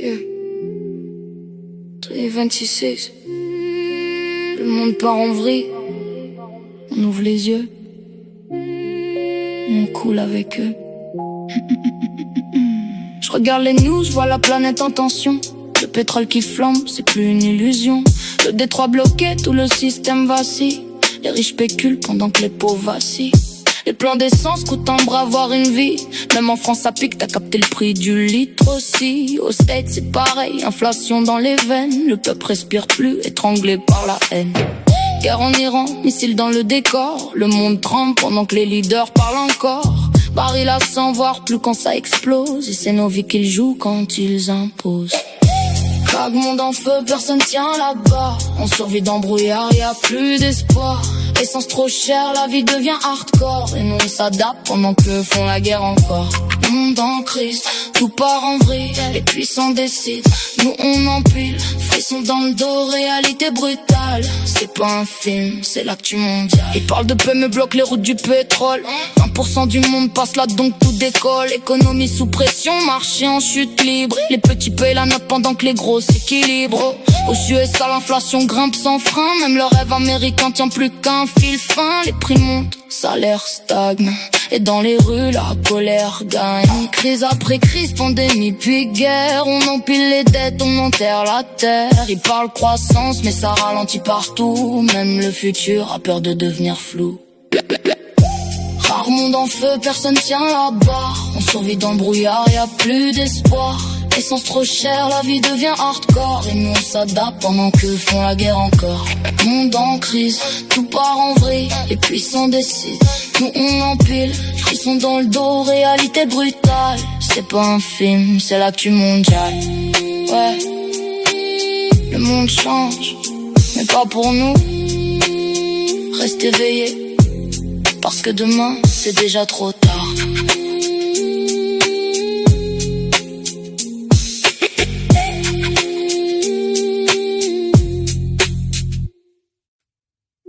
Yeah. 26. Le monde part en vrille. On ouvre les yeux. On coule avec eux. Je regarde les news, je vois la planète en tension. Le pétrole qui flambe, c'est plus une illusion. Le détroit bloqué, tout le système vacille. Les riches spéculent pendant que les pauvres vacillent. Les plans d'essence coûtent un bras, voire une vie. Même en France ça pique, t'as capté le prix du litre aussi. Aux States c'est pareil, inflation dans les veines. Le peuple respire plus, étranglé par la haine. Guerre en Iran, missiles dans le décor. Le monde tremble pendant que les leaders parlent encore. Baril à 100, voire plus quand ça explose. Et c'est nos vies qu'ils jouent quand ils imposent. Vague monde en feu, personne tient là-bas. On survit dans brouillard, y a plus d'espoir. Essence trop chère, la vie devient hardcore. Et nous on s'adapte pendant que font la guerre encore. Monde en crise, tout part en vrille. Les puissants décident, nous on empile. Frissons dans le dos, réalité brutale. C'est pas un film, c'est l'actu mondiale. Ils parlent de paix mais bloquent les routes du pétrole. 20% du monde passe là donc tout décolle. Économie sous pression, marché en chute libre. Les petits payent la note pendant que les gros s'équilibrent. Aux USA l'inflation grimpe sans frein. Même le rêve américain tient plus qu'un fil fin. Les prix montent, salaire stagne. Et dans les rues la colère gagne. Crise après crise, pandémie puis guerre. On empile les dettes, on enterre la terre. Ils parlent croissance mais ça ralentit partout. Même le futur a peur de devenir flou. Rare monde en feu, personne tient la barre. On survit dans le brouillard, y a plus d'espoir. Essence trop chère, la vie devient hardcore. Et nous on s'adapte pendant que font la guerre encore. Monde en crise, tout part en vrille. Les puissants décident, nous on empile. Frissons dans le dos, réalité brutale. C'est pas un film, c'est l'actu mondiale. Ouais, le monde change, mais pas pour nous. Reste éveillé, parce que demain c'est déjà trop tard.